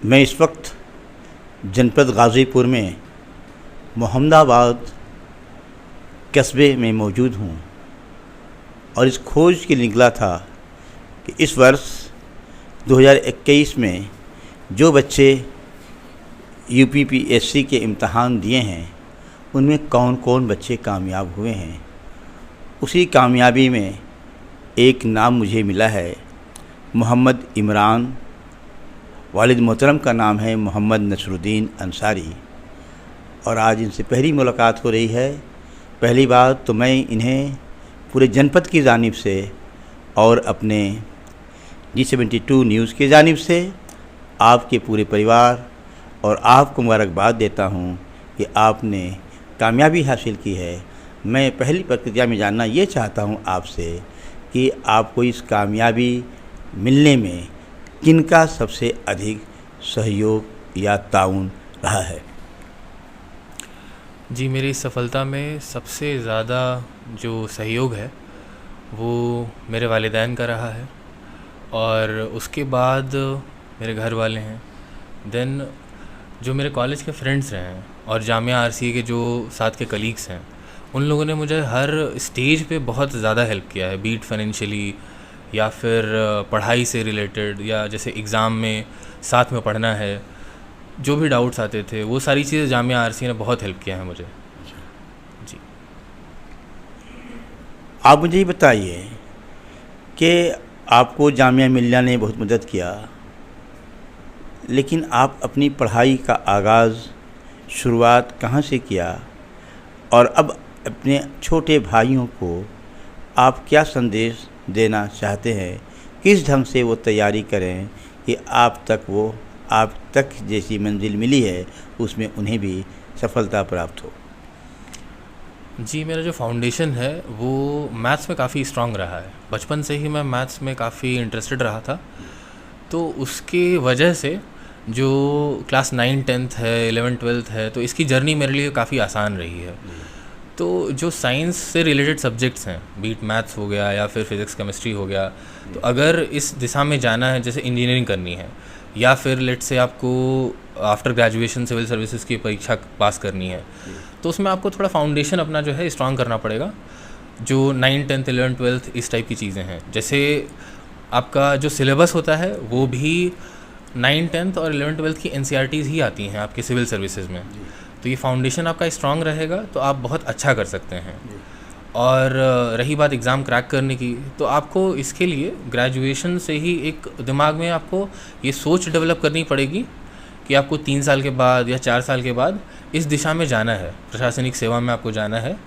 मैं इस वक्त जनपद गाज़ीपुर में मोहम्मदाबाद कस्बे में मौजूद हूँ और इस खोज के लिए निकला था कि इस वर्ष 2021 में जो बच्चे यूपीपीएससी के इम्तहान दिए हैं उनमें कौन कौन बच्चे कामयाब हुए हैं। उसी कामयाबी में एक नाम मुझे मिला है, मोहम्मद इमरान। वालिद मोहतरम का नाम है मोहम्मद नसरुद्दीन अंसारी और आज इनसे पहली मुलाकात हो रही है। पहली बात तो मैं इन्हें पूरे जनपद की जानिब से और अपने G72 न्यूज़ की जानिब से आपके पूरे परिवार और आपको मुबारकबाद देता हूं कि आपने कामयाबी हासिल की है। मैं पहली प्रक्रिया में जानना ये चाहता हूं आपसे कि आपको इस कामयाबी मिलने में किनका सबसे अधिक सहयोग या ताउन रहा है। जी, मेरी इस सफलता में सबसे ज़्यादा जो सहयोग है वो मेरे वालिदैन का रहा है और उसके बाद मेरे घर वाले हैं। देन जो मेरे कॉलेज के फ्रेंड्स रहे हैं और जामिया आरसीए के जो साथ के कलीग्स हैं, उन लोगों ने मुझे हर स्टेज पे बहुत ज़्यादा हेल्प किया है, बीट फाइनेंशियली या फिर पढ़ाई से रिलेटेड, या जैसे एग्ज़ाम में साथ में पढ़ना है, जो भी डाउट्स आते थे वो सारी चीज़ें जामिया आरसीए ने बहुत हेल्प किया है मुझे। जी, आप मुझे ये बताइए कि आपको जामिया मिल्लिया ने बहुत मदद किया, लेकिन आप अपनी पढ़ाई का आगाज़ शुरुआत कहाँ से किया और अब अपने छोटे भाइयों को आप क्या संदेश देना चाहते हैं, किस ढंग से वो तैयारी करें कि आप तक जैसी मंजिल मिली है उसमें उन्हें भी सफलता प्राप्त हो। जी, मेरा जो फाउंडेशन है वो मैथ्स में काफ़ी स्ट्रांग रहा है। बचपन से ही मैं मैथ्स में काफ़ी इंटरेस्टेड रहा था, तो उसकी वजह से जो क्लास 9, 10th है, 11th, 12th है, तो इसकी जर्नी मेरे लिए काफ़ी आसान रही है। तो जो साइंस से रिलेटेड सब्जेक्ट्स हैं, बीट मैथ्स हो गया या फिर फिज़िक्स केमिस्ट्री हो गया, तो अगर इस दिशा में जाना है, जैसे इंजीनियरिंग करनी है या फिर लेट से आपको आफ्टर ग्रेजुएशन सिविल सर्विसेज की परीक्षा पास करनी है, तो उसमें आपको थोड़ा फाउंडेशन अपना जो है स्ट्रांग करना पड़ेगा। जो 9, 10th, 11th, 12th इस टाइप की चीज़ें हैं, जैसे आपका जो सिलेबस होता है वो भी 9, 10th और 11th, 12th की NCERTs ही आती हैं आपके सिविल सर्विसेज में। तो ये फाउंडेशन आपका स्ट्रांग रहेगा तो आप बहुत अच्छा कर सकते हैं। और रही बात एग्ज़ाम क्रैक करने की, तो आपको इसके लिए ग्रेजुएशन से ही एक दिमाग में आपको ये सोच डेवलप करनी पड़ेगी कि आपको 3 साल के बाद या 4 साल के बाद इस दिशा में जाना है, प्रशासनिक सेवा में आपको जाना है।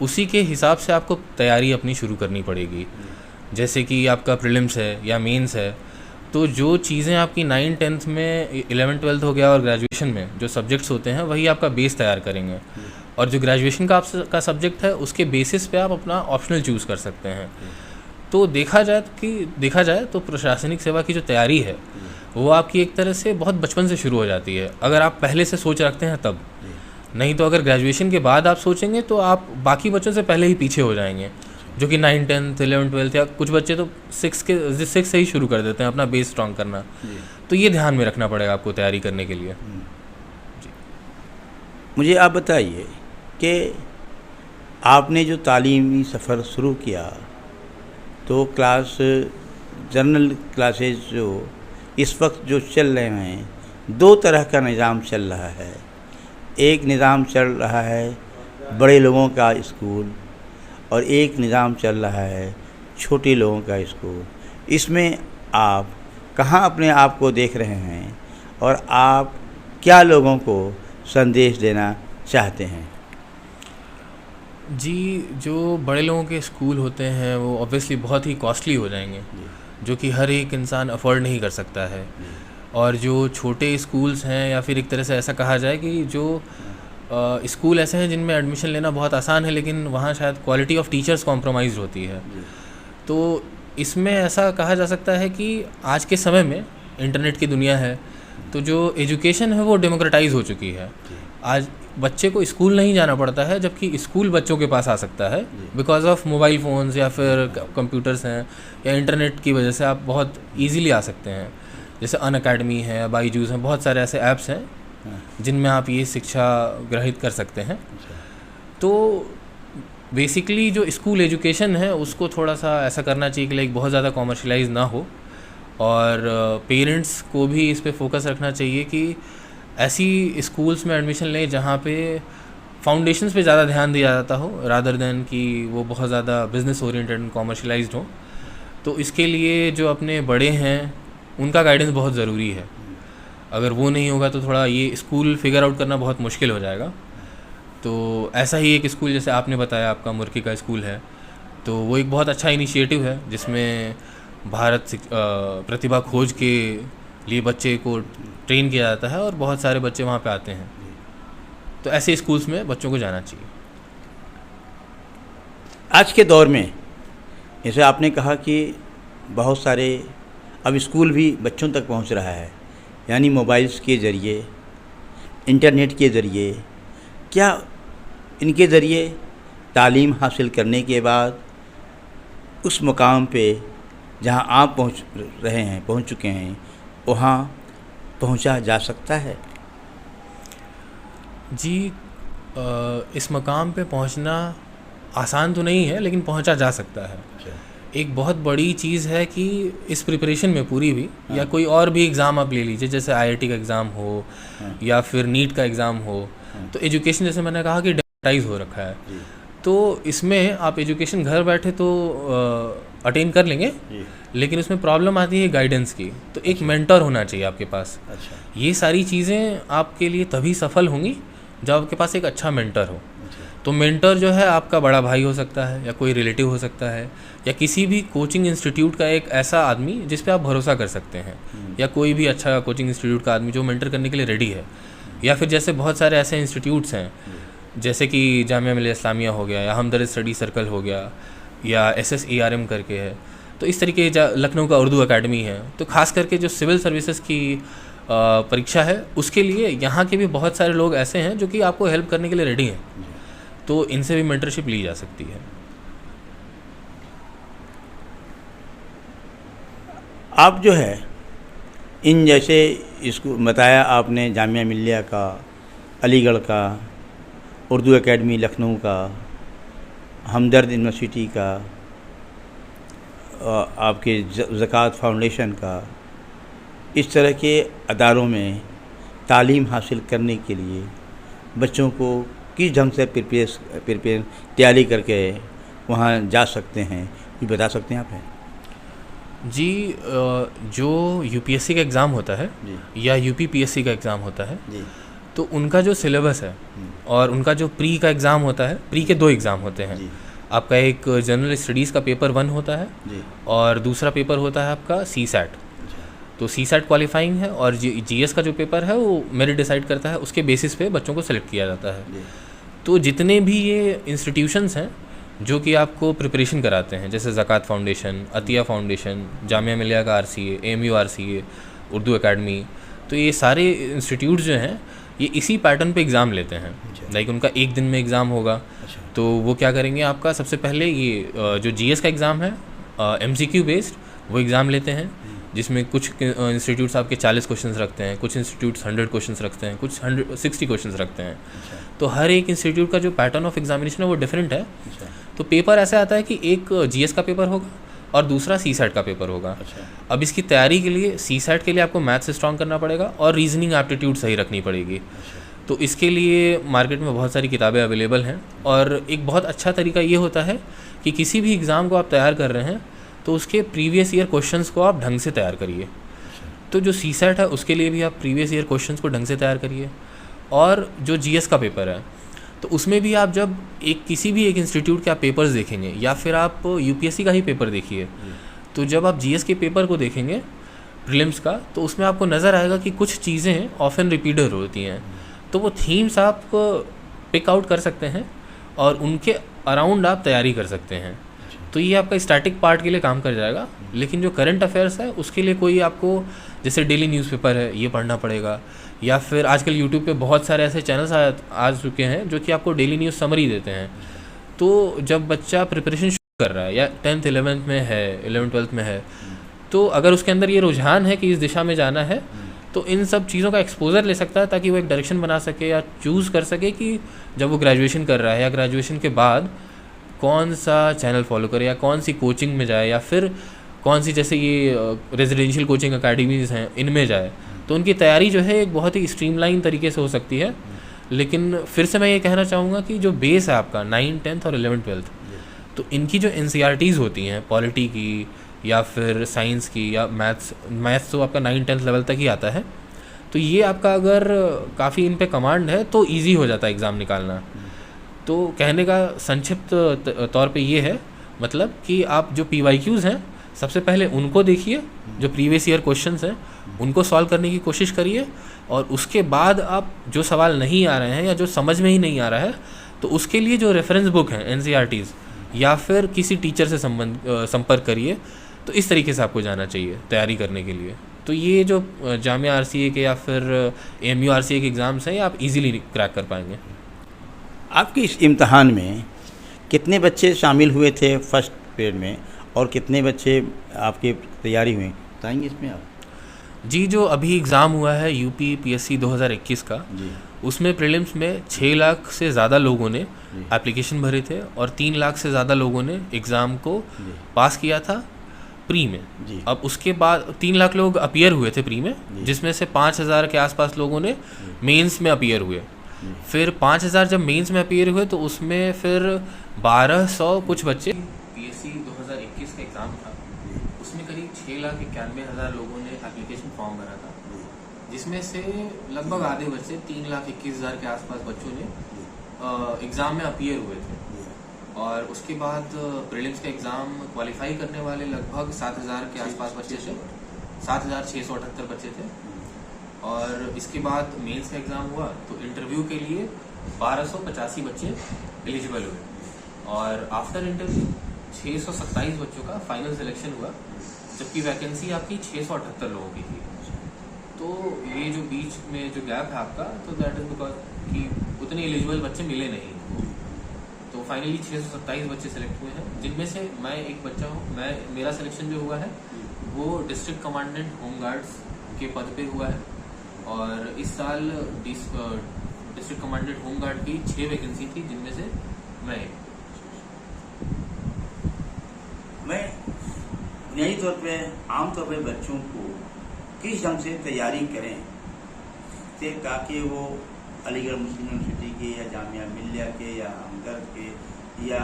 उसी के हिसाब से आपको तैयारी अपनी शुरू करनी पड़ेगी। जैसे कि आपका प्रीलिम्स है या मेंस है, तो जो चीज़ें आपकी 9, 10th में, 11th, 12th हो गया और ग्रेजुएशन में जो सब्जेक्ट्स होते हैं वही आपका बेस तैयार करेंगे। और जो ग्रेजुएशन का सब्जेक्ट है उसके बेसिस पे आप अपना ऑप्शनल चूज़ कर सकते हैं। तो देखा जाए तो प्रशासनिक सेवा की जो तैयारी है वो आपकी एक तरह से बहुत बचपन से शुरू हो जाती है, अगर आप पहले से सोच रखते हैं तब। नहीं तो अगर ग्रेजुएशन के बाद आप सोचेंगे तो आप बाकी बच्चों से पहले ही पीछे हो जाएंगे, जो कि 9, 10th, 11th, 12th या कुछ बच्चे तो 6 से ही शुरू कर देते हैं अपना बेस स्ट्रॉन्ग करना। तो ये ध्यान में रखना पड़ेगा आपको तैयारी करने के लिए। जी, मुझे आप बताइए कि आपने जो तालीमी सफ़र शुरू किया तो जनरल क्लासेज जो इस वक्त जो चल रहे हैं, 2 तरह का निज़ाम चल रहा है। एक निज़ाम चल रहा है बड़े लोगों का स्कूल और एक निज़ाम चल रहा है छोटे लोगों का स्कूल। इसमें आप कहाँ अपने आप को देख रहे हैं और आप क्या लोगों को संदेश देना चाहते हैं। जी, जो बड़े लोगों के स्कूल होते हैं वो ऑब्वियसली बहुत ही कॉस्टली हो जाएंगे, जो कि हर एक इंसान अफोर्ड नहीं कर सकता है। और जो छोटे स्कूल्स हैं, या फिर एक तरह से ऐसा कहा जाए कि जो स्कूल ऐसे हैं जिनमें एडमिशन लेना बहुत आसान है, लेकिन वहाँ शायद क्वालिटी ऑफ टीचर्स कॉम्प्रोमाइज़ होती है। तो इसमें ऐसा कहा जा सकता है कि आज के समय में इंटरनेट की दुनिया है, तो जो एजुकेशन है वो डेमोक्रेटाइज हो चुकी है। आज बच्चे को स्कूल नहीं जाना पड़ता है, जबकि स्कूल बच्चों के पास आ सकता है बिकॉज ऑफ मोबाइल फ़ोन्स या फिर कंप्यूटर्स हैं या इंटरनेट की वजह से आप बहुत इजीली आ सकते हैं। जैसे अनअकैडमी है, बाईजूस हैं, बहुत सारे ऐसे ऐप्स हैं जिनमें आप ये शिक्षा ग्रहित कर सकते हैं। तो बेसिकली जो स्कूल एजुकेशन है उसको थोड़ा सा ऐसा करना चाहिए कि लाइक बहुत ज़्यादा कॉमर्शलाइज ना हो, और पेरेंट्स को भी इस पे फोकस रखना चाहिए कि ऐसी स्कूल्स में एडमिशन लें जहाँ पे फाउंडेशंस पे ज़्यादा ध्यान दिया जाता हो, रादर देन कि वो बहुत ज़्यादा बिजनेस ओरिएंटेड एंड कॉमर्शलाइज्ड हो। तो इसके लिए जो अपने बड़े हैं उनका गाइडेंस बहुत ज़रूरी है। अगर वो नहीं होगा तो थोड़ा ये स्कूल फिगर आउट करना बहुत मुश्किल हो जाएगा। तो ऐसा ही एक स्कूल जैसे आपने बताया आपका मुर्की का स्कूल है, तो वो एक बहुत अच्छा इनिशिएटिव है जिसमें भारत प्रतिभा खोज के लिए बच्चे को ट्रेन किया जाता है और बहुत सारे बच्चे वहाँ पे आते हैं। तो ऐसे स्कूल्स में बच्चों को जाना चाहिए। आज के दौर में जैसे आपने कहा कि बहुत सारे अब स्कूल भी बच्चों तक पहुंच रहा है, यानी मोबाइल्स के ज़रिए, इंटरनेट के ज़रिए। क्या इनके ज़रिए तालीम हासिल करने के बाद उस मुकाम पे जहां आप पहुंच चुके हैं वहां पहुंचा जा सकता है? जी, इस मकाम पे पहुंचना आसान तो नहीं है, लेकिन पहुंचा जा सकता है। एक बहुत बड़ी चीज़ है कि इस प्रिपरेशन में पूरी भी या कोई और भी एग्ज़ाम आप ले लीजिए, जैसे आईआईटी का एग्ज़ाम हो या फिर नीट का एग्ज़ाम हो, तो एजुकेशन जैसे मैंने कहा कि डिजिटाइज हो रखा है, तो इसमें आप एजुकेशन घर बैठे तो अटेन कर लेंगे, लेकिन उसमें प्रॉब्लम आती है गाइडेंस की। तो एक मेंटर होना चाहिए आपके पास। ये सारी चीज़ें आपके लिए तभी सफल होंगी जब आपके पास एक अच्छा मेंटर हो। तो मेंटर जो है आपका बड़ा भाई हो सकता है, या कोई रिलेटिव हो सकता है, या किसी भी कोचिंग इंस्टीट्यूट का एक ऐसा आदमी जिस पे आप भरोसा कर सकते हैं, या कोई भी अच्छा कोचिंग इंस्टीट्यूट का आदमी जो मेंटर करने के लिए रेडी है। या फिर जैसे बहुत सारे ऐसे इंस्टीट्यूट्स हैं जैसे कि जामिया मिलिया इस्लामिया हो गया, या हमदर्द स्टडी सर्कल हो गया, या SSARM करके है। तो इस तरीके लखनऊ का उर्दू अकेडमी है। तो खास करके जो सिविल सर्विसेज की परीक्षा है उसके लिए यहाँ के भी बहुत सारे लोग ऐसे हैं जो कि आपको हेल्प करने के लिए रेडी हैं। तो इनसे भी मेंटरशिप ली जा सकती है। आप जो है इन जैसे इसको बताया आपने, जामिया मिलिया का, अलीगढ़ का, उर्दू एकेडमी लखनऊ का, हमदर्द यूनिवर्सिटी का, आपके ज़कात फाउंडेशन का, इस तरह के अदारों में तालीम हासिल करने के लिए बच्चों को किस ढंग से प्रिपेयर तैयारी करके वहाँ जा सकते हैं, ये बता सकते हैं आप? जी, जो UPSC का एग्ज़ाम होता है या UPPSC का एग्ज़ाम होता है जी, तो उनका जो सिलेबस है और उनका जो प्री का एग्ज़ाम होता है, प्री के 2 एग्ज़ाम होते हैं जी। आपका एक जनरल स्टडीज़ का पेपर 1 होता है जी, और दूसरा पेपर होता है आपका CSAT। तो CSAT क्वालिफाइंग है, और GS का जो पेपर है वो मेरिट डिसाइड करता है, उसके बेसिस पे बच्चों को सेलेक्ट किया जाता है। तो जितने भी ये इंस्टीट्यूशंस हैं जो कि आपको प्रिपरेशन कराते हैं, जैसे ज़कात फाउंडेशन, अतिया फाउंडेशन, जामिया मिलिया का RCA, AMU RCA, Urdu academy, तो ये सारे इंस्टीट्यूट जो हैं ये इसी पैटर्न पे एग्ज़ाम लेते हैं। लाइक उनका एक दिन में एग्ज़ाम होगा। तो वो क्या करेंगे, आपका सबसे पहले ये जो GS का एग्ज़ाम है MCQ बेस्ड वो एग्ज़ाम लेते हैं, जिसमें कुछ इंस्टीट्यूट्स आपके 40 क्वेश्चंस रखते हैं, कुछ इंस्टीट्यूट्स 100 क्वेश्चंस रखते हैं, कुछ 160 क्वेश्चंस रखते हैं। तो हर एक इंस्टीट्यूट का जो पैटर्न ऑफ एग्जामिनेशन है वो डिफरेंट है। तो पेपर ऐसा आता है कि एक GS का पेपर होगा और दूसरा CSAT का पेपर होगा। अब इसकी तैयारी के लिए CSAT के लिए आपको मैथ्स स्ट्रॉन्ग करना पड़ेगा और रीजनिंग एप्टीट्यूड सही रखनी पड़ेगी। तो इसके लिए मार्केट में बहुत सारी किताबें अवेलेबल हैं, और एक बहुत अच्छा तरीका ये होता है कि किसी भी एग्ज़ाम को आप तैयार कर रहे हैं तो उसके प्रीवियस ईयर क्वेश्चंस को आप ढंग से तैयार करिए। तो जो CSAT है उसके लिए भी आप प्रीवियस ईयर क्वेश्चंस को ढंग से तैयार करिए, और जो GS का पेपर है तो उसमें भी आप जब किसी भी एक इंस्टीट्यूट के आप पेपर्स देखेंगे, या फिर आप UPSC का ही पेपर देखिए, तो जब आप GS के पेपर को देखेंगे प्रीलिम्स का, तो उसमें आपको नज़र आएगा कि कुछ चीज़ें ऑफन रिपीटेड होती हैं। तो वो थीम्स आप पिक आउट कर सकते हैं और उनके अराउंड आप तैयारी कर सकते हैं। तो ये आपका स्टैटिक पार्ट के लिए काम कर जाएगा। लेकिन जो करंट अफेयर्स है उसके लिए कोई आपको, जैसे डेली न्यूज़पेपर है, ये पढ़ना पड़ेगा, या फिर आजकल यूट्यूब पे बहुत सारे ऐसे चैनल्स आ चुके हैं जो कि आपको डेली न्यूज़ समरी देते हैं। तो जब बच्चा प्रिपरेशन शुरू कर रहा है, या 10th 11th में है, 11th 12th में है, तो अगर उसके अंदर ये रुझान है कि इस दिशा में जाना है तो इन सब चीज़ों का एक्सपोजर ले सकता है, ताकि वो एक डायरेक्शन बना सके या चूज़ कर सके कि जब वो ग्रेजुएशन कर रहा है या ग्रेजुएशन के बाद कौन सा चैनल फॉलो करे या कौन सी कोचिंग में जाए, या फिर कौन सी जैसे ये रेजिडेंशियल कोचिंग अकेडमीज़ हैं इनमें जाए। तो उनकी तैयारी जो है एक बहुत ही स्ट्रीमलाइन तरीके से हो सकती है। लेकिन फिर से मैं ये कहना चाहूँगा कि जो बेस है आपका 9th 10th और 11th 12th, तो इनकी जो NCERTs होती हैं पॉलिटी की या फिर साइंस की या मैथ्स तो आपका 9th 10th लेवल तक ही आता है। तो ये आपका अगर काफ़ी इन पे कमांड है तो इजी हो जाता है एग्ज़ाम निकालना। तो कहने का संक्षिप्त तौर पे ये है मतलब कि आप जो PYQs हैं सबसे पहले उनको देखिए, जो प्रीवियस ईयर क्वेश्चंस हैं उनको सॉल्व करने की कोशिश करिए, और उसके बाद आप जो सवाल नहीं आ रहे हैं या जो समझ में ही नहीं आ रहा है तो उसके लिए जो रेफरेंस बुक हैं NCERTs या फिर किसी टीचर से संपर्क करिए। तो इस तरीके से आपको जाना चाहिए तैयारी करने के लिए। तो ये जो जामिया RCA के या फिर AMU RCA के एग्ज़ाम्स हैं ये आप इजीली क्रैक कर पाएंगे। आपके इस इम्तहान में कितने बच्चे शामिल हुए थे फर्स्ट पीरियड में, और कितने बच्चे आपकी तैयारी हुई, बताएंगे इसमें आप? जी, जो अभी एग्ज़ाम हुआ है UP PSC 2021 का जी, उसमें प्रीलिम्स में 6 लाख से ज़्यादा लोगों ने एप्लीकेशन भरे थे और 3 लाख से ज़्यादा लोगों ने एग्ज़ाम को पास किया था प्री में। जी। अब उसके बाद 3 लाख लोग अपीयर हुए थे प्री में, जिसमें से 5,000 के आसपास लोगों ने मेंस में अपीयर हुए। फिर 5,000 जब मेंस में अपीयर हुए तो उसमें फिर 1200 कुछ बच्चे, PSC 2021 का एग्ज़ाम था उसमें करीब 6,91,000 लोगों ने एप्लीकेशन फॉर्म भरा था, जिसमें से लगभग आधे बच्चे 3,21,000 के आसपास बच्चों ने एग्ज़ाम में अपीयर हुए थे। और उसके बाद प्रीलिम्स का एग्ज़ाम क्वालिफाई करने वाले लगभग 7,000 के आसपास बच्चे थे, 7,678 बच्चे थे। और इसके बाद मेंस का एग्ज़ाम हुआ तो इंटरव्यू के लिए 1285 बच्चे एलिजिबल हुए, और आफ्टर इंटरव्यू 627 बच्चों का फाइनल सिलेक्शन हुआ, जबकि वैकेंसी आपकी 678 लोगों की थी। तो ये जो बीच में जो गैप है आपका, तो दैट इज़ बिकॉज कि उतने एलिजिबल बच्चे मिले नहीं। तो फाइनली 627 बच्चे सेलेक्ट हुए हैं, जिनमें से मैं एक बच्चा हूँ। मेरा सिलेक्शन जो हुआ है वो डिस्ट्रिक्ट कमांडेंट होमगार्ड्स के पद पे हुआ है, और इस साल डिस्ट्रिक्ट कमांडेंट होमगार्ड की 6 वैकेंसी थी, जिनमें से मैं बुनियादी तौर पे आमतौर पर बच्चों को किस ढंग से तैयारी करें ताकि वो अलीगढ़ मुस्लिम यूनिवर्सिटी के या जामिया मिल्लिया के या हमदर्द के या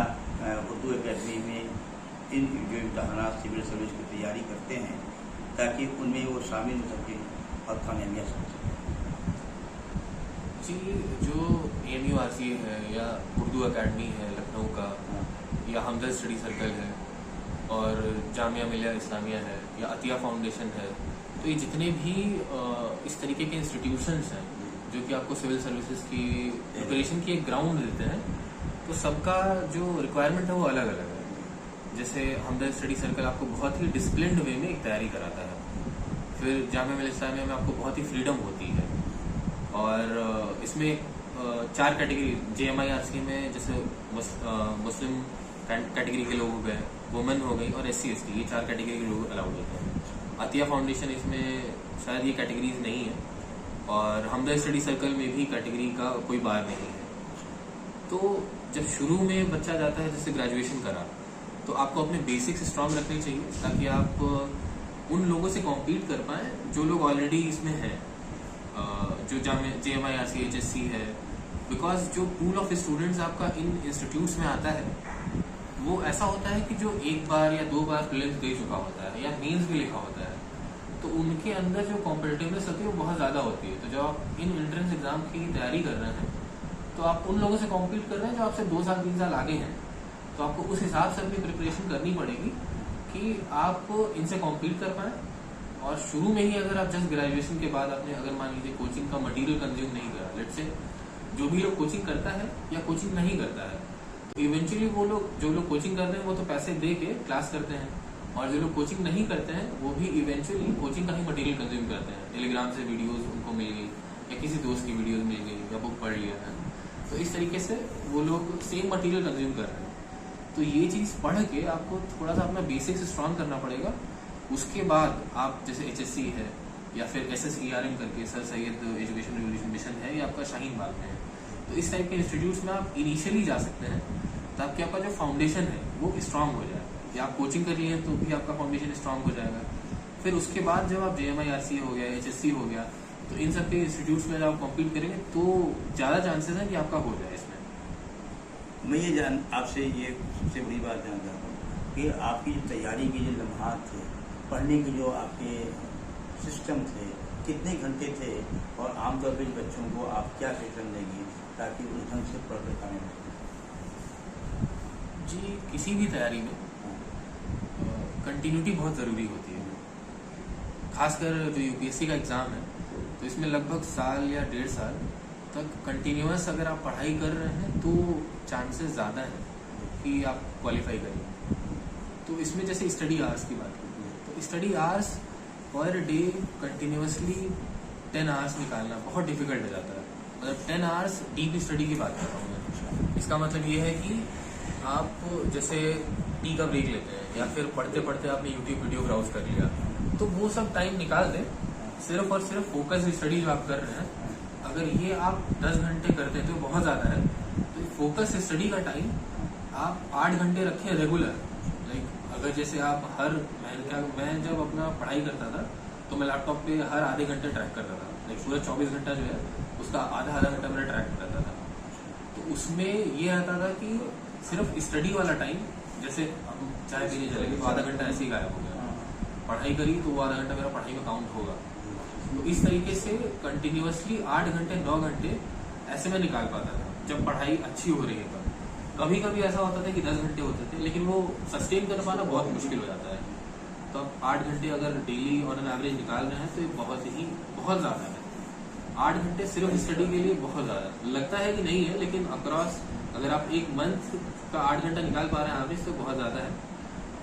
उर्दू अकेडमी में इन जो इम्तहानात सिविल सर्विस की तैयारी करते हैं ताकि उनमें वो शामिल हो सके और कामयाबियाँ हो सकें? जी, जो AMU RCA है या उर्दू अकेडमी है लखनऊ का, या हमदर्द स्टडी सर्कल है, और जामिया मिल्लिया इस्लामिया है, या अतिया फाउंडेशन है, तो ये जितने भी इस तरीके के इंस्टीट्यूशंस हैं जो कि आपको सिविल सर्विसेज की प्रिपरेशन की एक ग्राउंड देते हैं, तो सबका जो रिक्वायरमेंट है वो अलग अलग है। जैसे हमदर्द स्टडी सर्कल आपको बहुत ही डिसिप्लिन्ड वे में एक तैयारी कराता है, फिर जामिया मिल्लिया इस्लामिया में आपको बहुत ही फ्रीडम होती है, और इसमें 4 कैटेगरी JMI RCA में जैसे मुस्लिम कैटेगरी के लोग हो गए, वुमेन हो गई, और SC ST, ये 4 कैटेगरी के लोग अलाउड होते हैं। अतिया फाउंडेशन इसमें शायद ये कैटेगरीज नहीं है, और हमदर्द स्टडी सर्कल में भी कैटेगरी का कोई बार नहीं है। तो जब शुरू में बच्चा जाता है जैसे ग्रेजुएशन करा, तो आपको अपने बेसिक्स स्ट्रांग रखने चाहिए ताकि आप उन लोगों से कॉम्पीट कर पाएँ जो लोग ऑलरेडी इसमें हैं, जो JMI RCA HSC है। बिकॉज जो पूल ऑफ स्टूडेंट्स आपका इन इंस्टीट्यूट्स में आता है वो ऐसा होता है कि जो 1 बार या 2 बार प्रीलिम्स दे चुका होता है या मेंस भी लिखा होता है, तो उनके अंदर जो कॉम्पिटिटिवनेस होती है वो बहुत ज़्यादा होती है। तो जब आप इन एंट्रेंस एग्जाम की तैयारी कर रहे हैं तो आप उन लोगों से कॉम्पीट कर रहे हैं जो आपसे 2 साल 3 साल आगे हैं, तो आपको उस हिसाब से अपनी प्रिपरेशन करनी पड़ेगी कि आप इनसे कॉम्पीट कर पाएँ। और शुरू में ही अगर आप जस्ट ग्रेजुएशन के बाद आपने अगर मान लीजिए कोचिंग का मटेरियल कंज्यूम नहीं करा, लेट्स से जो भी लोग कोचिंग करता है या कोचिंग नहीं करता है, तो इवेंचुअली वो लोग जो लोग कोचिंग करते हैं वो तो पैसे दे के क्लास करते हैं, और जो लोग कोचिंग नहीं करते हैं वो भी इवेंचुअली कोचिंग का ही मटेरियल कंज्यूम करते हैं। टेलीग्राम से वीडियोस उनको मिल गई या किसी दोस्त की वीडियोस मिल गई या बुक पढ़ लिया है, तो इस तरीके से वो लोग सेम मटेरियल कंज्यूम कर रहे हैं। तो ये चीज़ पढ़ के आपको थोड़ा सा अपना बेसिक्स स्ट्रांग करना पड़ेगा उसके बाद आप जैसे HSC है या फिर SSERM करके sir Syed education revolution mission है, ये आपका शाहीन बाग में है। तो इस टाइप के इंस्टीट्यूट्स में आप इनिशियली जा सकते हैं ताकि आपका जो फाउंडेशन है वो स्ट्रांग हो जाए, या आप कोचिंग कर लिए तो भी आपका फाउंडेशन स्ट्रांग हो जाएगा। फिर उसके बाद जब आप JMI RCA हो गया, HSC हो गया, तो इन सब के इंस्टीट्यूट्स में जब आप कॉम्पीट करेंगे तो ज़्यादा चांसेस हैं कि आपका हो जाए इसमें। मैं ये आपसे ये सबसे बड़ी बात जानना चाहता हूँ कि आपकी जो तैयारी के जो लम्हात थे, पढ़ने के जो आपके सिस्टम थे, कितने घंटे थे, और आमतौर पर बच्चों को आप क्या सिस्टम देंगे ताकि उस ढंग से पढ़ कर कामयाब जी, किसी भी तैयारी में कंटिन्यूटी बहुत ज़रूरी होती है। खासकर जो UPSC का एग्ज़ाम है तो इसमें लगभग साल या 1.5 साल तक कंटिन्यूअस अगर आप पढ़ाई कर रहे हैं तो चांसेस ज़्यादा हैं कि आप क्वालिफाई करेंगे। तो इसमें जैसे स्टडी आवर्स की बात की तो study hours per day continuously 10 hours निकालना बहुत डिफिकल्ट हो जाता है। मतलब 10 आवर्स डीप स्टडी की बात कर रहा हूँ मैं। इसका मतलब ये है कि आप जैसे टी का ब्रेक लेते हैं या फिर पढ़ते पढ़ते आपने यूट्यूब वीडियो ब्राउज कर लिया, तो वो सब टाइम निकाल दें, सिर्फ और सिर्फ फोकस स्टडी जो आप कर रहे हैं, अगर ये आप 10 घंटे करते हैं तो बहुत ज़्यादा है। तो फोकस स्टडी का टाइम आप 8 घंटे रखें रेगुलर। लाइक अगर जैसे आप मैं जब अपना पढ़ाई करता था तो मैं लैपटॉप पे हर आधे घंटे ट्रैक करता था। लाइक पूरा 24 घंटा जो है उसका आधा घंटा मेरा ट्रैक करता था। तो उसमें ये रहता था कि सिर्फ स्टडी वाला टाइम, जैसे हम चाय पीने चलेंगे तो आधा घंटा ऐसे ही गायब हो गया, पढ़ाई करी तो वो आधा घंटा मेरा पढ़ाई में काउंट होगा। तो इस तरीके से कंटिन्यूअसली 8 घंटे 9 घंटे ऐसे में निकाल पाता था जब पढ़ाई अच्छी हो रही है तब। कभी कभी ऐसा होता था कि 10 घंटे होते थे, लेकिन वो सस्टेन कर पाना बहुत मुश्किल हो जाता है। तो आप 8 घंटे अगर डेली ऑन एन एवरेज निकाल रहे हैं तो ये बहुत ज़्यादा है। 8 घंटे सिर्फ स्टडी के लिए बहुत ज़्यादा लगता है कि नहीं है, लेकिन अक्रॉस अगर आप एक मंथ का 8 घंटा निकाल पा रहे हैं एवरेज तो बहुत ज़्यादा है।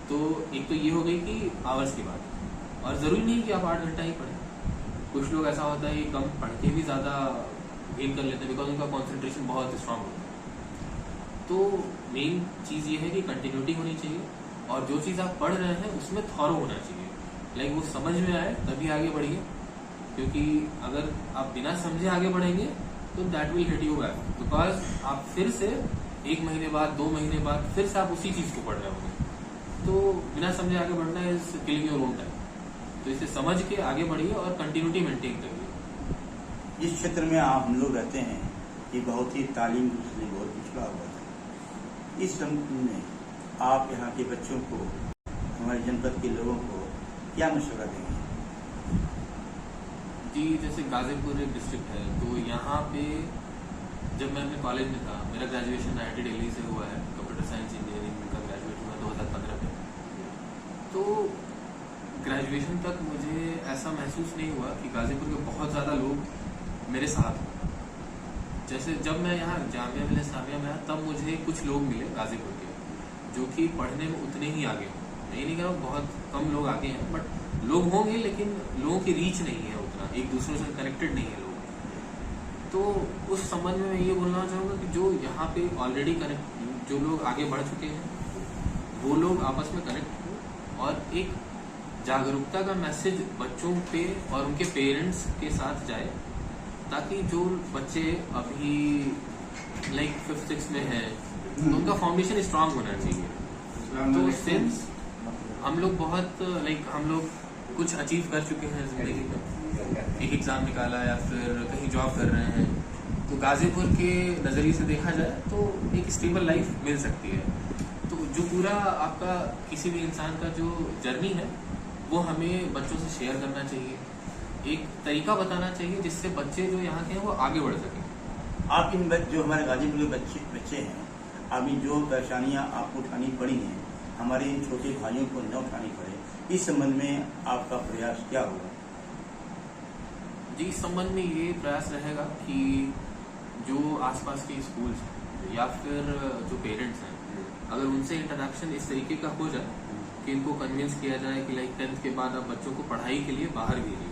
तो एक तो ये हो गई कि आवर्स की बात, और ज़रूरी नहीं कि आप 8 घंटा ही पढ़ें। कुछ लोग ऐसा होता है कि कम पढ़ के भी ज़्यादा गेन कर लेते हैं बिकॉज उनका कॉन्सेंट्रेशन बहुत स्ट्रांग होता है। तो मेन चीज़ ये है कि कंटिन्यूटी होनी चाहिए, और जो चीज़ आप पढ़ रहे हैं उसमें थॉरो होना चाहिए। लाइक वो समझ में आए तभी आगे बढ़िए, क्योंकि अगर आप बिना समझे आगे बढ़ेंगे तो that will hit you back, because आप फिर से 1 महीने बाद 2 महीने बाद फिर से आप उसी चीज़ को पढ़ रहे होंगे। तो बिना समझे आगे बढ़ना is killing your own time. तो इसे समझ के आगे बढ़िए और कंटिन्यूटी मेंटेन करिए। जिस क्षेत्र में आप हम लोग रहते हैं ये बहुत ही तालीम दूसरी बहुत पिछड़ा हुआ है। इस संबंध में आप यहाँ के बच्चों को, हमारे जनपद के लोगों को क्या मशवरा देंगे? जी, जैसे गाजीपुर एक डिस्ट्रिक्ट है, तो यहाँ पे जब मैं अपने कॉलेज में था, मेरा ग्रेजुएशन IIT दिल्ली से हुआ है, कंप्यूटर साइंस इंजीनियरिंग का ग्रेजुएट हुआ 2015 में। तो ग्रेजुएशन तक मुझे ऐसा महसूस नहीं हुआ कि गाजीपुर के बहुत ज़्यादा लोग मेरे साथ हों। जैसे जब मैं यहाँ जामिया मिलिया इस्लामिया में आया तब मुझे कुछ लोग मिले गाजीपुर के जो कि पढ़ने में उतने ही आगे हों। मैं ये नहीं कह रहा हूँ बहुत कम लोग आगे हैं, बट लोग होंगे, लेकिन लोगों की रीच नहीं है उतना, एक दूसरे से कनेक्टेड नहीं है लोग। तो उस संबंध में मैं ये बोलना चाहूँगा कि जो यहाँ पे ऑलरेडी कनेक्ट, जो लोग आगे बढ़ चुके हैं वो लोग आपस में कनेक्ट हों और एक जागरूकता का मैसेज बच्चों पे और उनके पेरेंट्स के साथ जाए, ताकि जो बच्चे अभी लाइक 5th 6th में हैं तो उनका फाउंडेशन स्ट्रांग होना चाहिए। तो सिंस हम लोग बहुत हम लोग कुछ अचीव कर चुके हैं जिंदगी में, एक एग्ज़ाम निकाला या फिर कहीं जॉब कर रहे हैं, तो गाजीपुर के नज़रिए से देखा जाए तो एक स्टेबल लाइफ मिल सकती है। तो जो पूरा आपका किसी भी इंसान का जो जर्नी है वो हमें बच्चों से शेयर करना चाहिए, एक तरीका बताना चाहिए जिससे बच्चे जो यहाँ के हैं वो आगे बढ़ सकें। आप इन जो हमारे गाजीपुर के बच्चे हैं, अभी जो परेशानियाँ आपको उठानी पड़ी हैं, हमारे इन छोटे भाइयों को न उठानी पड़े, इस संबंध में आपका प्रयास क्या होगा? जी, इस संबंध में ये प्रयास रहेगा कि जो आसपास के स्कूल्स हैं या फिर जो पेरेंट्स हैं, अगर उनसे इंटरेक्शन इस तरीके का हो जाए कि इनको कन्विंस किया जाए कि 10th के बाद आप बच्चों को पढ़ाई के लिए बाहर भेजिए,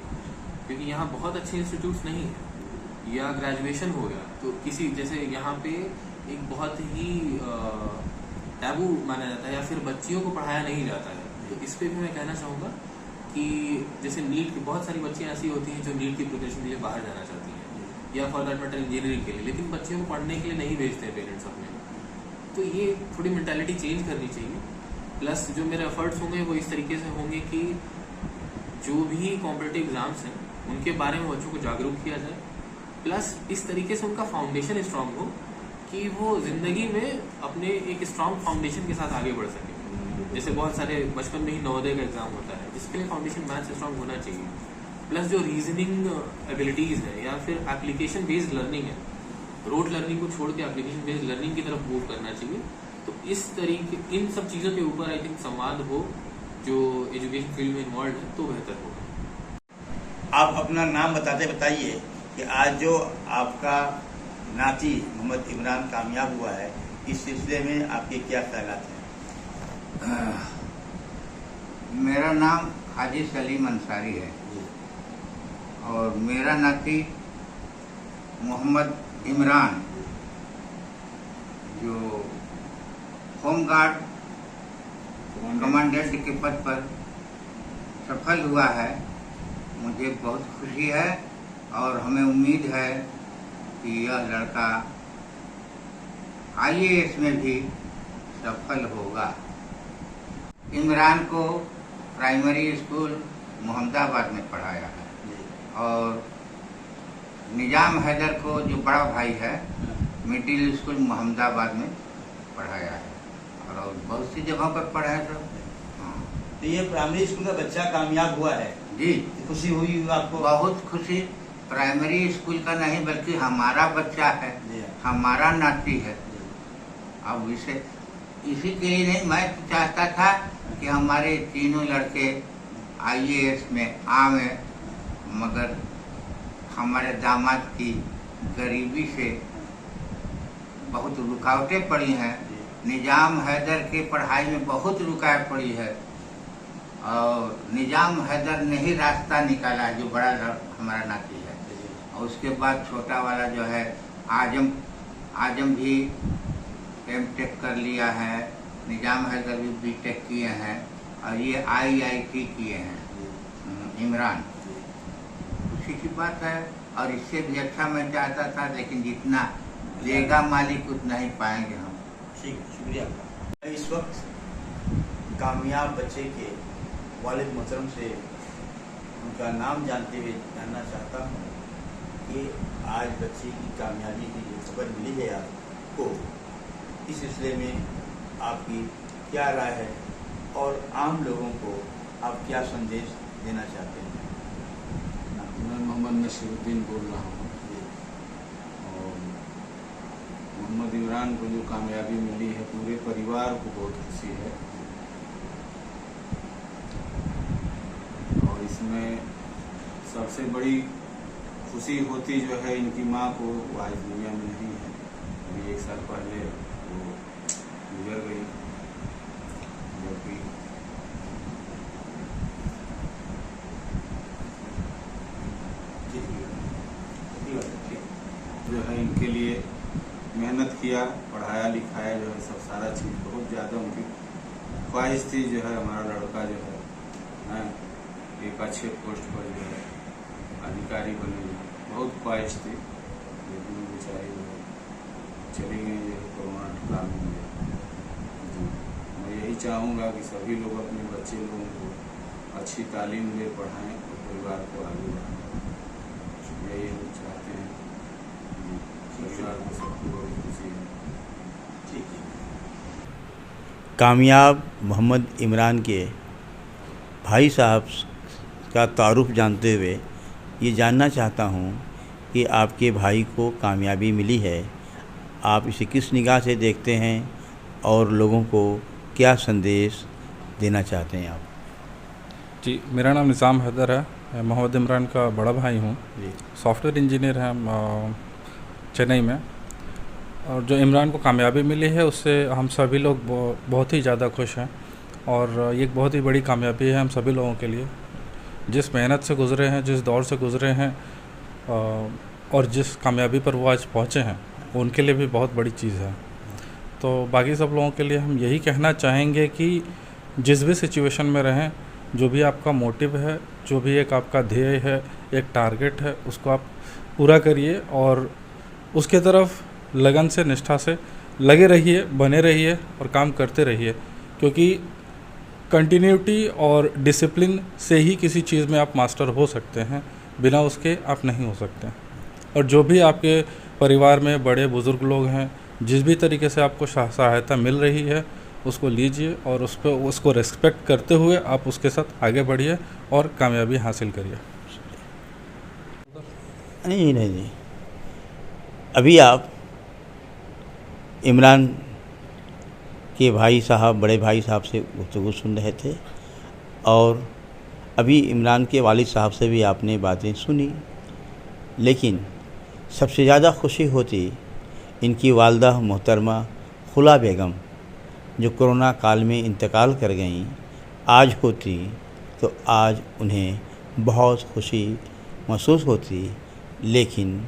क्योंकि यहाँ बहुत अच्छे इंस्टीट्यूट्स नहीं हैं, या ग्रेजुएशन हो गया तो किसी जैसे यहाँ पे एक बहुत ही टैबू माना जाता है या फिर बच्चियों को पढ़ाया नहीं जाता है। तो इस पे भी मैं कहना चाहूँगा कि जैसे नीट की बहुत सारी बच्चियाँ ऐसी होती हैं जो नीट की प्रिपरेशन के लिए बाहर जाना चाहती हैं या फॉर दैट मैटर इंजीनियरिंग के लिए, लेकिन बच्चियों को पढ़ने के लिए नहीं भेजते हैं पेरेंट्स अपने। तो ये थोड़ी मेंटालिटी चेंज करनी चाहिए। प्लस जो मेरे एफर्ट्स होंगे वो इस तरीके से होंगे कि जो भी कॉम्पिटिटिव एग्ज़ाम्स हैं उनके बारे में बच्चों को जागरूक किया जाए, प्लस इस तरीके से उनका फाउंडेशन स्ट्रांग हो कि वो ज़िंदगी में अपने एक स्ट्रांग फाउंडेशन के साथ आगे बढ़ सके। जैसे बहुत सारे बचपन में ही नवोदय का एग्ज़ाम होता है जिसके लिए फाउंडेशन मैथ्स स्ट्रांग होना चाहिए, प्लस जो रीजनिंग एबिलिटीज़ है या फिर एप्लीकेशन बेस्ड लर्निंग है, रोड लर्निंग को छोड़ के एप्लीकेशन बेस्ड लर्निंग की तरफ मूव करना चाहिए। तो इस तरीके इन सब चीज़ों के ऊपर आई थिंक संवाद हो जो एजुकेशन फील्ड में इन्वॉल्व है तो बेहतर होगा। आप अपना नाम बताइए कि आज जो आपका नाती मोहम्मद इमरान कामयाब हुआ है, इस सिलसिले में आपके क्या ख्यालात हैं? मेरा नाम हाजी सलीम अंसारी है और मेरा नाती मोहम्मद इमरान जो होमगार्ड कमांडेंट के पद पर सफल हुआ है, मुझे बहुत खुशी है और हमें उम्मीद है कि यह लड़का IAS में भी सफल होगा। इमरान को प्राइमरी स्कूल मोहम्मदाबाद में पढ़ाया है और निजाम हैदर को जो बड़ा भाई है मिडिल स्कूल मोहम्मदाबाद में पढ़ाया है और बहुत सी जगहों पर पढ़ा है सब। हाँ, तो ये प्राइमरी स्कूल का बच्चा कामयाब हुआ है जी, खुशी हुई आपको? बहुत खुशी। प्राइमरी स्कूल का नहीं बल्कि हमारा बच्चा है, हमारा नाती है। अब इसी के लिए नहीं, मैं तो चाहता था कि हमारे तीनों लड़के IAS में आवे, मगर हमारे दामाद की गरीबी से बहुत रुकावटें पड़ी हैं। निजाम हैदर के पढ़ाई में बहुत रुकावट पड़ी है और निजाम हैदर ने ही रास्ता निकाला जो बड़ा हमारा नाती है। और उसके बाद छोटा वाला जो है आजम भी MTech कर लिया है, निजाम हैदर भी BTech किए हैं और ये IIT किए हैं इमरान। खुशी की बात है और इससे भी अच्छा मैं चाहता था, लेकिन जितना देगा मालिक उतना ही पाएंगे हम। ठीक है, शुक्रिया आपका। इस वक्त कामयाब बच्चे के वालिद मोहतरम से उनका नाम जानते हुए जानना चाहता हूँ कि आज बच्चे की कामयाबी की जो खबर मिली है आपको, इस सिलसिले में आपकी क्या राय है और आम लोगों को आप क्या संदेश देना चाहते हैं? मैं मोहम्मद नसीरुद्दीन बोल रहा हूँ और मोहम्मद इमरान को जो कामयाबी मिली है पूरे परिवार को बहुत खुशी है और इसमें सबसे बड़ी खुशी होती जो है इनकी माँ को, वो आज दुनिया में नहीं है। अभी 1 साल पहले वो गुजर गई, जो कि जो है इनके लिए मेहनत किया, पढ़ाया लिखाया, जो है सब सारा चीज़ बहुत ज़्यादा उनकी ख्वाहिश थी जो है हमारा लड़का जो है एक अच्छे पोस्ट पर जो है अधिकारी बने, बहुत ख्वाहिश थी, लेकिन बेचारी जो है चली गई जो है कोरोना के काल में। मैं यही चाहूँगा कि सभी लोग अपने बच्चे लोगों को अच्छी तालीम दे, पढ़ाएं और परिवार को आगे बढ़ाएं। यही हम चाहते हैं, परिवार को सबको बड़ी खुशी है। ठीक है। कामयाब मोहम्मद इमरान के भाई साहब का तारुफ जानते हुए ये जानना चाहता हूँ कि आपके भाई को कामयाबी मिली है, आप इसे किस निगाह से देखते हैं और लोगों को क्या संदेश देना चाहते हैं आप? जी, मेरा नाम निज़ाम हैदर है, मैं मोहम्मद इमरान का बड़ा भाई हूँ। सॉफ्टवेयर इंजीनियर हैं चेन्नई में। और जो इमरान को कामयाबी मिली है उससे हम सभी लोग बहुत ही ज़्यादा खुश हैं और ये एक बहुत ही बड़ी कामयाबी है हम सभी लोगों के लिए। जिस मेहनत से गुज़रे हैं, जिस दौर से गुज़रे हैं और जिस कामयाबी पर वो आज पहुँचे हैं, उनके लिए भी बहुत बड़ी चीज़ है। तो बाकी सब लोगों के लिए हम यही कहना चाहेंगे कि जिस भी सिचुएशन में रहें, जो भी आपका मोटिव है, जो भी एक आपका ध्येय है, एक टारगेट है, उसको आप पूरा करिए और उसके तरफ लगन से, निष्ठा से लगे रहिए, बने रहिए और काम करते रहिए, क्योंकि कंटिन्यूटी और डिसिप्लिन से ही किसी चीज़ में आप मास्टर हो सकते हैं, बिना उसके आप नहीं हो सकते। और जो भी आपके परिवार में बड़े बुज़ुर्ग लोग हैं, जिस भी तरीके से आपको सहायता मिल रही है उसको लीजिए और उसको रिस्पेक्ट करते हुए आप उसके साथ आगे बढ़िए और कामयाबी हासिल करिए। नहीं, अभी आप इमरान के भाई साहब, बड़े भाई साहब से गुफ्तगू सुन रहे थे और अभी इमरान के वालिद साहब से भी आपने बातें सुनी, लेकिन सबसे ज़्यादा खुशी होती इनकी वालदा मोहतरमा खुला बेगम जो कोरोना काल में इंतकाल कर गईं, आज होती तो आज उन्हें बहुत खुशी महसूस होती, लेकिन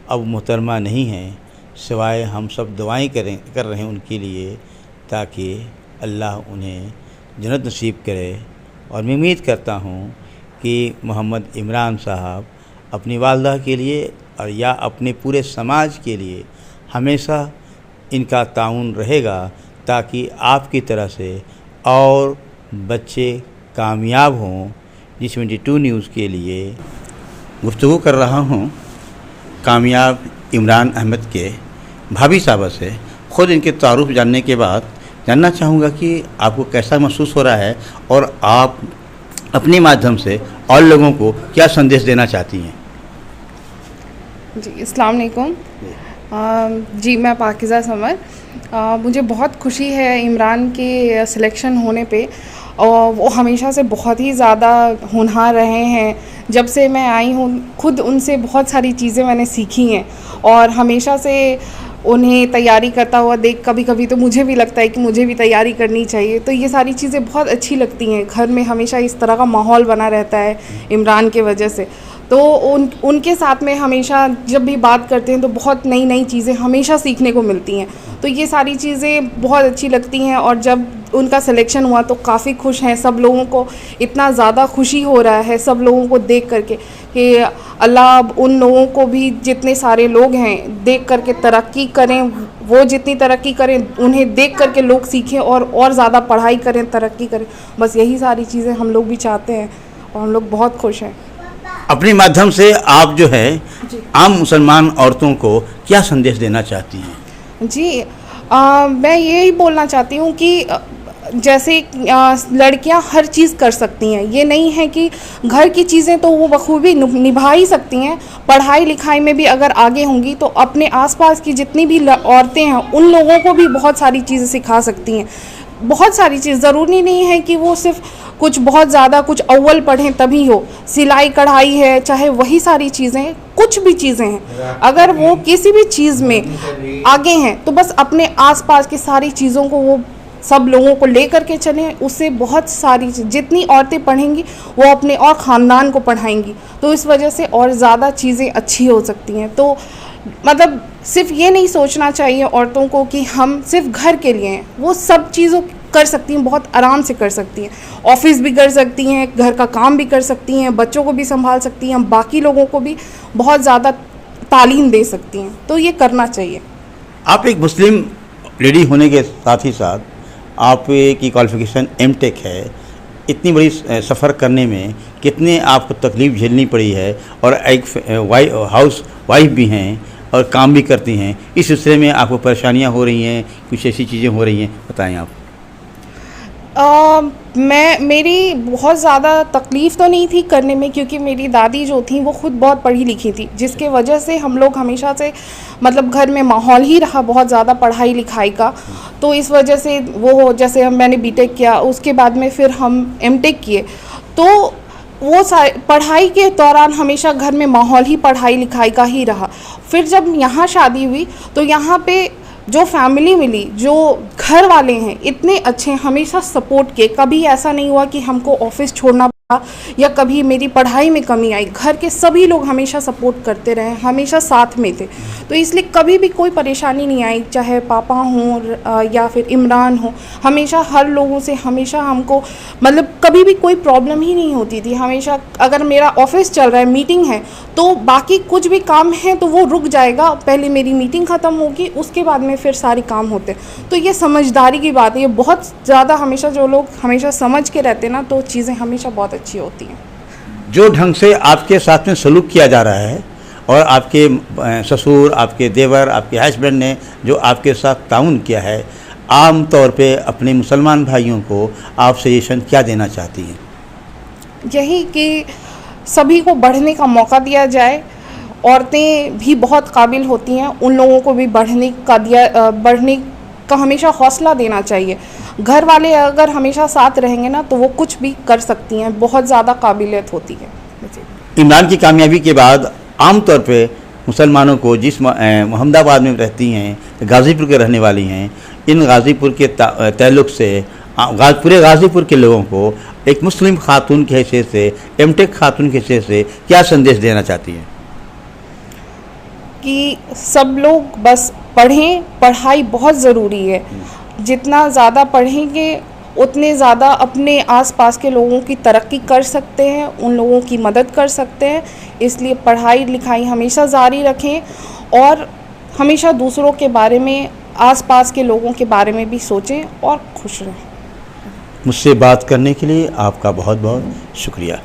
अब मोहतरमा नहीं हैं, सिवाय हम सब दुआएं कर रहे हैं उनके लिए ताकि अल्लाह उन्हें जन्नत नसीब करे। और मैं उम्मीद करता हूँ कि मोहम्मद इमरान साहब अपनी वालदा के लिए और या अपने पूरे समाज के लिए हमेशा इनका ताउन रहेगा, ताकि आपकी तरह से और बच्चे कामयाब हों। G22 न्यूज़ के लिए गुफ्तगू कर रहा हूँ कामयाब इमरान अहमद के भाभी साहबा से। ख़ुद इनके तारुफ जानने के बाद जानना चाहूँगा कि आपको कैसा महसूस हो रहा है और आप अपने माध्यम से और लोगों को क्या संदेश देना चाहती हैं। जी, अस्सलाम वालेकुम। जी, मैं पाकिज़ा समर। मुझे बहुत खुशी है इमरान के सिलेक्शन होने पे, और वो हमेशा से बहुत ही ज़्यादा होनहार रहे हैं। जब से मैं आई हूँ खुद उनसे बहुत सारी चीज़ें मैंने सीखी हैं और हमेशा से उन्हें तैयारी करता हुआ देख कभी कभी तो मुझे भी लगता है कि मुझे भी तैयारी करनी चाहिए। तो ये सारी चीज़ें बहुत अच्छी लगती हैं। घर में हमेशा इस तरह का माहौल बना रहता है इमरान के वजह से। तो उनके साथ में हमेशा जब भी बात करते हैं तो बहुत नई नई चीज़ें हमेशा सीखने को मिलती हैं। तो ये सारी चीज़ें बहुत अच्छी लगती हैं। और जब उनका सिलेक्शन हुआ तो काफ़ी खुश हैं। सब लोगों को इतना ज़्यादा खुशी हो रहा है सब लोगों को देख करके कि अल्लाह उन लोगों को भी, जितने सारे लोग हैं, देख करके तरक्की करें। वो जितनी तरक्की करें उन्हें देख करके लोग सीखें और ज़्यादा पढ़ाई करें, तरक्की करें। बस यही सारी चीज़ें हम लोग भी चाहते हैं और हम लोग बहुत खुश हैं। अपने माध्यम से आप जो है आम मुसलमान औरतों को क्या संदेश देना चाहती हैं। जी, मैं यही बोलना चाहती हूँ कि जैसे लड़कियां हर चीज़ कर सकती हैं। ये नहीं है कि घर की चीज़ें तो वो बखूबी निभा ही सकती हैं, पढ़ाई लिखाई में भी अगर आगे होंगी तो अपने आसपास की जितनी भी औरतें हैं उन लोगों को भी बहुत सारी चीज़ें सिखा सकती हैं। बहुत सारी चीज़, ज़रूरी नहीं है कि वो सिर्फ कुछ बहुत ज़्यादा कुछ अव्वल पढ़ें तभी हो। सिलाई कढ़ाई है, चाहे वही सारी चीज़ें, कुछ भी चीज़ें हैं, अगर वो किसी भी चीज़ में आगे हैं तो बस अपने आसपास की सारी चीज़ों को वो सब लोगों को ले करके चलें। उससे बहुत सारी जितनी औरतें पढ़ेंगी वो अपने और ख़ानदान को पढ़ाएंगी, तो इस वजह से और ज़्यादा चीज़ें अच्छी हो सकती हैं। तो मतलब सिर्फ ये नहीं सोचना चाहिए औरतों को कि हम सिर्फ घर के लिए हैं। वो सब चीज़ों कर सकती हैं, बहुत आराम से कर सकती हैं। ऑफिस भी कर सकती हैं, घर का काम भी कर सकती हैं, बच्चों को भी संभाल सकती हैं, बाकी लोगों को भी बहुत ज़्यादा तालीम दे सकती हैं। तो ये करना चाहिए। आप एक मुस्लिम लेडी होने के साथ ही साथ आप की क्वालिफ़िकेशन M.Tech है। इतनी बड़ी सफ़र करने में कितने आपको तकलीफ़ झेलनी पड़ी है और एक हाउस वाइफ भी हैं और काम भी करती हैं, इस सिलसिले में आपको परेशानियां हो रही हैं, कुछ ऐसी चीज़ें हो रही हैं, बताएं आप। मेरी बहुत ज़्यादा तकलीफ़ तो नहीं थी करने में, क्योंकि मेरी दादी जो थी वो ख़ुद बहुत पढ़ी लिखी थी, जिसके वजह से हम लोग हमेशा से मतलब घर में माहौल ही रहा बहुत ज़्यादा पढ़ाई लिखाई का। तो इस वजह से वो जैसे मैंने B.Tech किया, उसके बाद में फिर हम M.Tech किए, तो वो पढ़ाई के दौरान हमेशा घर में माहौल ही पढ़ाई लिखाई का ही रहा। फिर जब यहाँ शादी हुई तो यहाँ पे जो फैमिली मिली, जो घर वाले हैं इतने अच्छे, हमेशा सपोर्ट किए। कभी ऐसा नहीं हुआ कि हमको ऑफिस छोड़ना या कभी मेरी पढ़ाई में कमी आई, घर के सभी लोग हमेशा सपोर्ट करते रहे, हमेशा साथ में थे। तो इसलिए कभी भी कोई परेशानी नहीं आई, चाहे पापा हों या फिर इमरान हो, हमेशा हर लोगों से हमेशा हमको मतलब कभी भी कोई प्रॉब्लम ही नहीं होती थी। हमेशा अगर मेरा ऑफिस चल रहा है, मीटिंग है, तो बाकी कुछ भी काम है तो वो रुक जाएगा, पहले मेरी मीटिंग ख़त्म होगी, उसके बाद में फिर सारे काम होते। तो ये समझदारी की बात है, ये बहुत ज़्यादा हमेशा जो लोग हमेशा समझ के रहते ना, तो चीज़ें हमेशा बहुत अच्छी होती हैं। जो ढंग से आपके साथ में सलूक किया जा रहा है और आपके ससुर, आपके देवर, आपके हस्बैंड ने जो आपके साथ ताउन किया है, आम तौर पे अपने मुसलमान भाइयों को आप सजेशन क्या देना चाहती हैं? यही कि सभी को बढ़ने का मौका दिया जाए। औरतें भी बहुत काबिल होती हैं, उन लोगों को भी बढ़ने का हमेशा हौसला देना चाहिए। घर वाले अगर हमेशा साथ रहेंगे ना, तो वो कुछ भी कर सकती हैं, बहुत ज़्यादा काबिलियत होती है। इमरान की कामयाबी के बाद आम तौर पे मुसलमानों को जिस मोहम्मदाबाद में रहती हैं, गाज़ीपुर के रहने वाली हैं, इन गाज़ीपुर के ताल्लुक़ से पूरे गाज़ीपुर के लोगों को एक मुस्लिम खातून की हैसियत से, एमटेक खातून की हैसियत से क्या संदेश देना चाहती हैं? कि सब लोग बस पढ़ें, पढ़ाई बहुत ज़रूरी है। जितना ज़्यादा पढ़ेंगे उतने ज़्यादा अपने आसपास के लोगों की तरक्की कर सकते हैं, उन लोगों की मदद कर सकते हैं। इसलिए पढ़ाई लिखाई हमेशा जारी रखें और हमेशा दूसरों के बारे में, आसपास के लोगों के बारे में भी सोचें और खुश रहें। मुझसे बात करने के लिए आपका बहुत बहुत शुक्रिया।